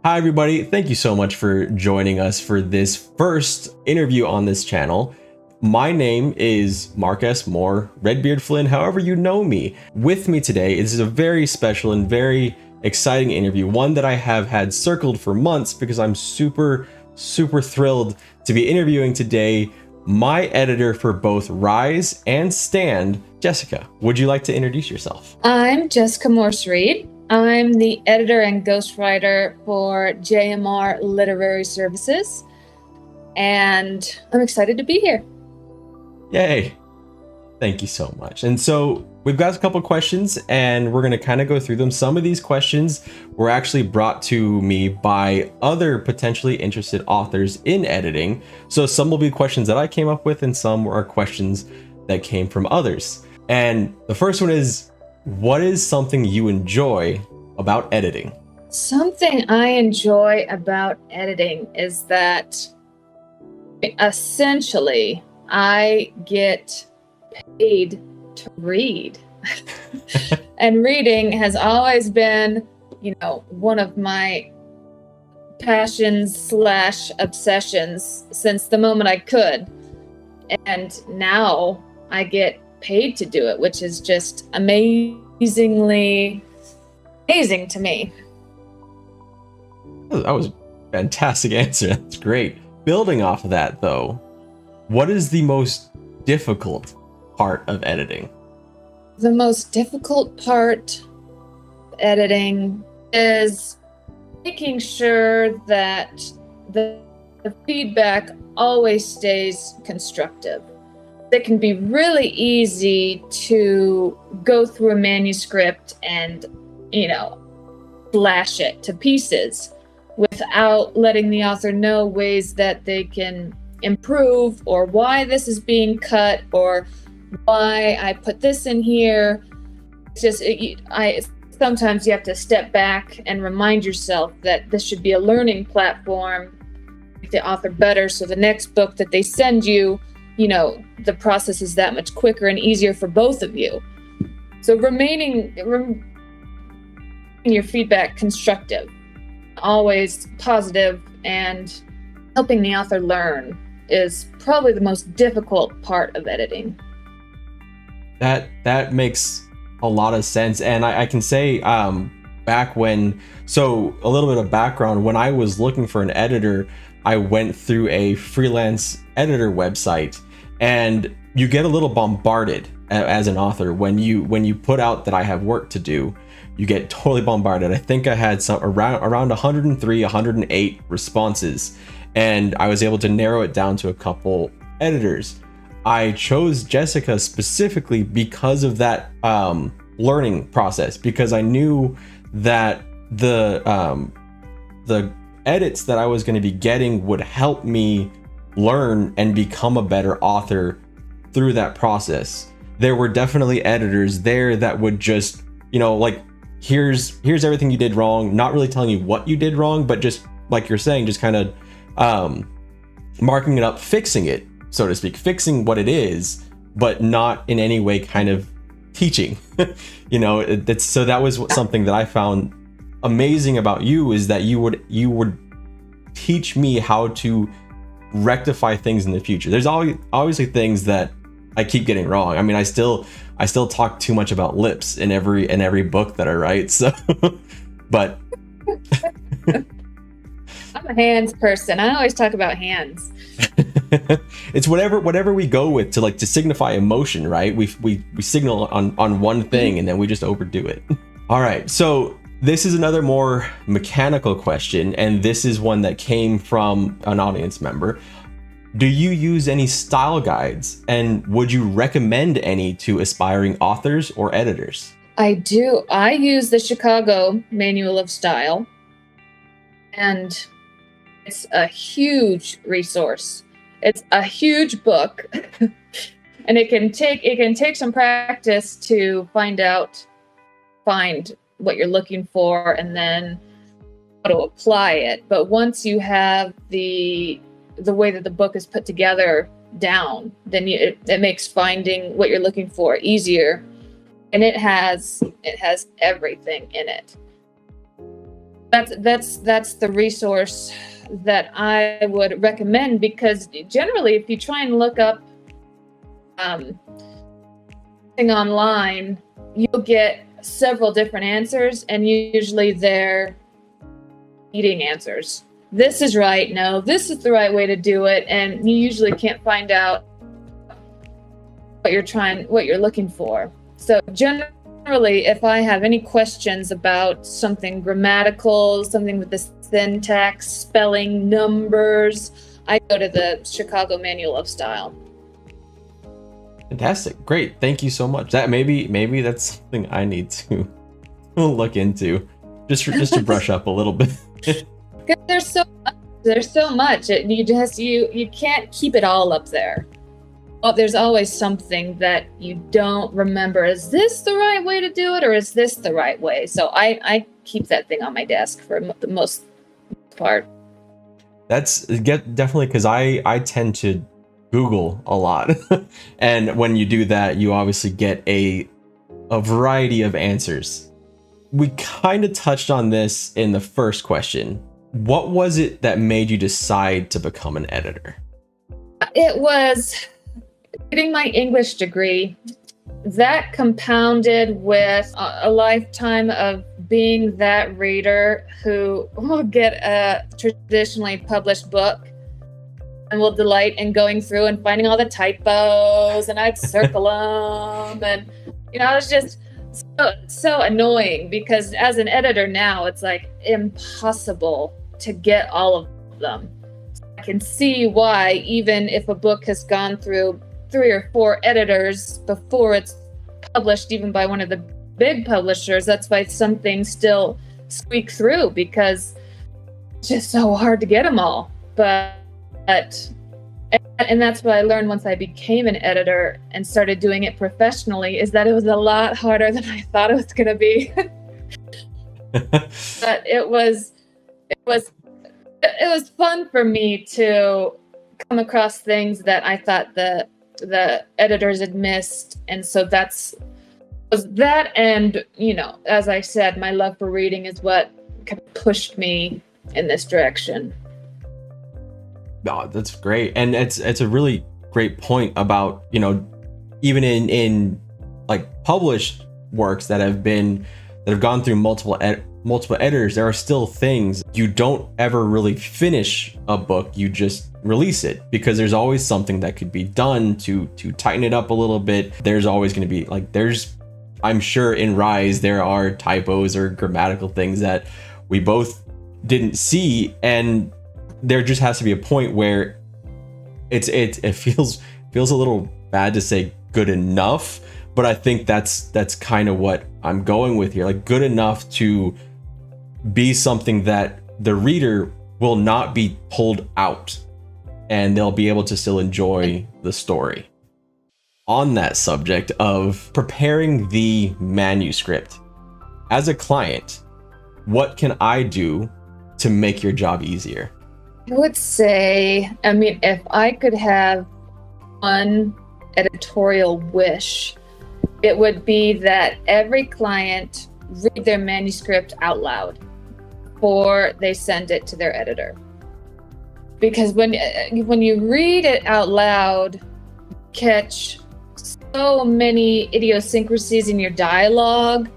Hi, everybody. Thank you so much for joining us for this first interview on this channel. My name is Mark S. Moore, Redbeard Flynn, however you know me. With me today is a very special and very exciting interview, one that I have had circled for months because I'm super thrilled to be interviewing today my editor for both Rise and Stand, Jessica. Would you like to introduce yourself? I'm Jessica Morse-Reed. I'm the editor and ghostwriter for JMR Literary Services, and I'm excited to be here. Yay! Thank you so much. And so we've got a couple questions and we're going to kind of go through them. Some of these questions were actually brought to me by other potentially interested authors in editing. So some will be questions that I came up with and some are questions that came from others. And the first one is, what is something you enjoy about editing? Something I enjoy about editing is that essentially I get paid to read. And reading has always been, one of my passions / obsessions since the moment I could. And now I get paid to do it, which is just amazing to me. That was a fantastic answer. That's great. Building off of that, though, what is the most difficult part of editing? The most difficult part of editing is making sure that the feedback always stays constructive. It can be really easy to go through a manuscript and, slash it to pieces without letting the author know ways that they can improve or why this is being cut or why I put this in here. It's just, sometimes you have to step back and remind yourself that this should be a learning platform, make the author better, so the next book that they send you, the process is that much quicker and easier for both of you. So remaining your feedback constructive, always positive, and helping the author learn is probably the most difficult part of editing. That makes a lot of sense. And I can say back when, so a little bit of background, when I was looking for an editor, I went through a freelance editor website, and you get a little bombarded as an author when you put out that I have work to do. You get totally bombarded. I think I had some around 103, 108 responses, and I was able to narrow it down to a couple editors. I chose Jessica specifically because of that learning process, because I knew that the edits that I was going to be getting would help me learn and become a better author through that process. There were definitely editors there that would just, here's everything you did wrong, not really telling you what you did wrong, but just like you're saying, just kind of marking it up, fixing it, so to speak, fixing what it is, but not in any way kind of teaching. So that was something that I found amazing about you, is that you would teach me how to rectify things in the future. There's obviously things that I keep getting wrong. I mean, I still talk too much about lips in every book that I write. So, but I'm a hands person. I always talk about hands. It's whatever we go with to signify emotion, right? We signal on one thing and then we just overdo it. All right, so this is another more mechanical question, and this is one that came from an audience member. Do you use any style guides, and would you recommend any to aspiring authors or editors? I do. I use the Chicago Manual of Style, and it's a huge resource. It's a huge book, and it can take some practice to find what you're looking for and then how to apply it. But once you have the way that the book is put together down, then it makes finding what you're looking for easier. And it has everything in it. That's the resource that I would recommend, because generally, if you try and look up um, thing online, you'll get several different answers, and usually they're eating answers. This is right. No, this is the right way to do it, and you usually can't find out what you're looking for. So generally, if I have any questions about something grammatical, something with the syntax, spelling, numbers, I go to the Chicago Manual of Style. Fantastic. Great. Thank you so much. That maybe that's something I need to look into, just to brush up a little bit. Because there's so much. You can't keep it all up there. Oh, there's always something that you don't remember. Is this the right way to do it, or is this the right way? So I keep that thing on my desk for the most part. That's definitely, because I tend to Google a lot, and when you do that, you obviously get a variety of answers. We kind of touched on this in the first question. What was it that made you decide to become an editor? It was getting my English degree. That compounded with a lifetime of being that reader who will get a traditionally published book and will delight in going through and finding all the typos, and I'd circle them, and it was just so annoying, because as an editor now, it's like impossible to get all of them. I can see why, even if a book has gone through 3 or 4 editors before it's published, even by one of the big publishers, that's why some things still squeak through, because it's just so hard to get them all. And that's what I learned once I became an editor and started doing it professionally, is that it was a lot harder than I thought it was going to be. But it was fun for me to come across things that I thought the editors had missed. And so that, and as I said, my love for reading is what kind of pushed me in this direction. Oh, that's great. And it's a really great point about, even in like published works that have gone through multiple editors, there are still things you don't ever really finish a book. You just release it, because there's always something that could be done to tighten it up a little bit. There's always going to be I'm sure in Rise there are typos or grammatical things that we both didn't see, and there just has to be a point where it feels a little bad to say good enough, but I think that's kind of what I'm going with here. Like, good enough to be something that the reader will not be pulled out, and they'll be able to still enjoy the story. On that subject of preparing the manuscript, as a client, what can I do to make your job easier? I would say, if I could have one editorial wish, it would be that every client read their manuscript out loud before they send it to their editor. Because when you read it out loud, you catch so many idiosyncrasies in your dialogue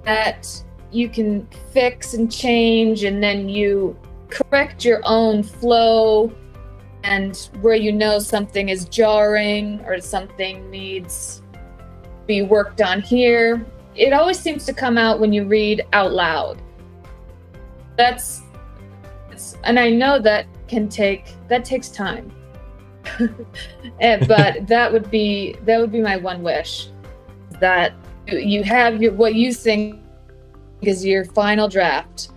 that you can fix and change, and then you correct your own flow, and where something is jarring or something needs to be worked on here. It always seems to come out when you read out loud. And I know that takes time. But that would be my one wish, that you have what you think is your final draft,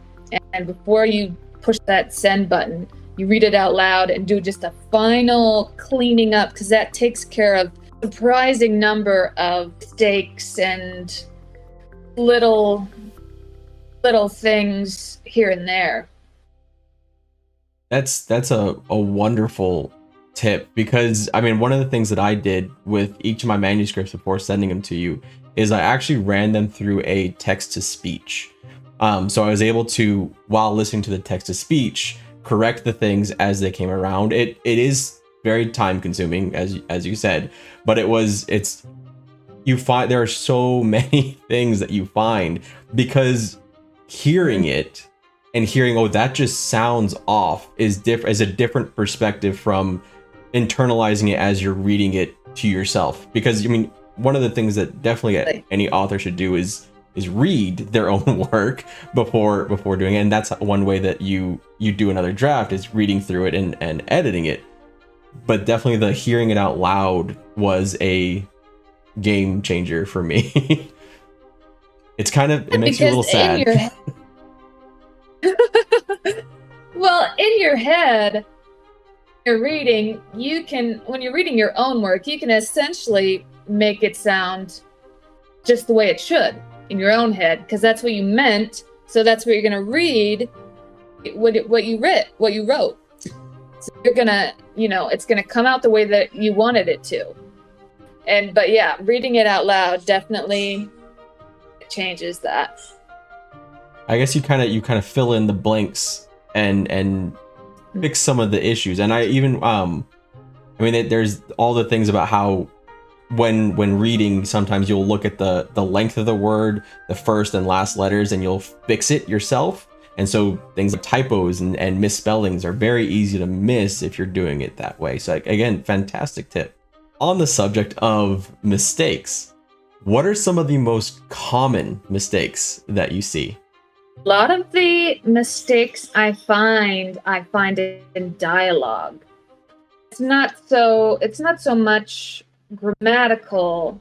and before you push that send button, you read it out loud and do just a final cleaning up, because that takes care of a surprising number of mistakes and little things here and there. That's a wonderful tip, because one of the things that I did with each of my manuscripts before sending them to you is I actually ran them through a text to speech. So I was able to, while listening to the text to speech, correct the things as they came around. It is very time consuming, as you said, but it's you find there are so many things that you find because hearing it and hearing, oh, that just sounds off is a different perspective from internalizing it as you're reading it to yourself. Because I mean, one of the things that definitely any author should do is read their own work before doing it. And that's one way that you do another draft, is reading through it and editing it. But definitely the hearing it out loud was a game changer for me. It's kind of, it makes you a little sad. Well, in your head, you're reading, when you're reading your own work, you can essentially make it sound just the way it should in your own head, because that's what you meant. So that's what you're going to read, what you wrote. So you're going to, it's going to come out the way that you wanted it to. But yeah, reading it out loud definitely changes that. I guess you kind of fill in the blanks and fix some of the issues. And I even there's all the things about how when reading, sometimes you'll look at the length of the word, the first and last letters, and you'll fix it yourself. And so things like typos and misspellings are very easy to miss if you're doing it that way. So again, fantastic tip. On the subject of mistakes, what are some of the most common mistakes that you see? A lot of the mistakes I find it in dialogue. It's not so much grammatical.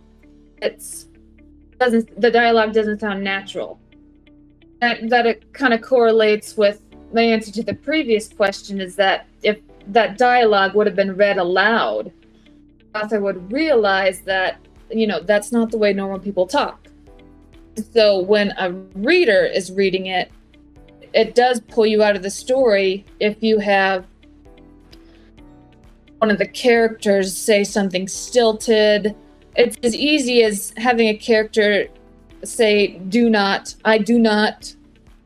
The dialogue doesn't sound natural. That it kind of correlates with my answer to the previous question, is that if that dialogue would have been read aloud, the author would realize that, that's not the way normal people talk. So when a reader is reading it, it does pull you out of the story if you have one of the characters say something stilted. It's as easy as having a character say, I do not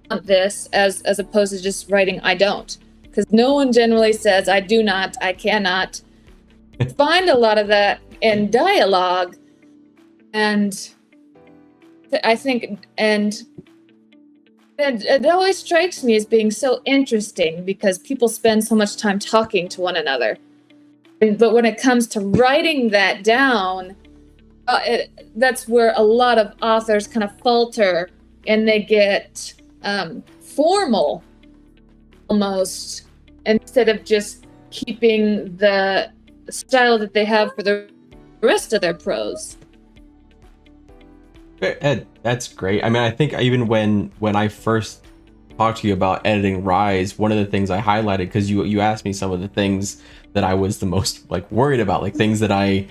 want this, as opposed to just writing, I don't. Because no one generally says, I do not, I cannot. Find a lot of that in dialogue. And I think, and it always strikes me as being so interesting because people spend so much time talking to one another. But when it comes to writing that down, that's where a lot of authors kind of falter, and they get formal almost, instead of just keeping the style that they have for the rest of their prose. Ed, that's great. I mean, I think even when I first talked to you about editing Rise, one of the things I highlighted, because you asked me some of the things that I was the most worried about, things that I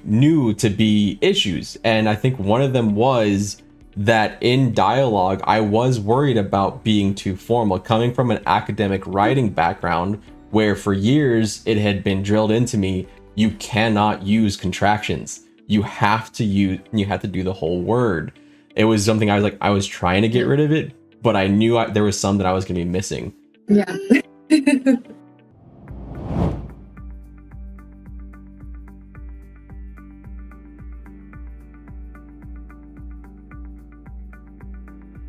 knew to be issues. And I think one of them was that in dialogue, I was worried about being too formal, coming from an academic writing background where for years it had been drilled into me, you cannot use contractions. You have to do the whole word. It was something I was trying to get rid of it, but I knew there was some that I was going to be missing. Yeah.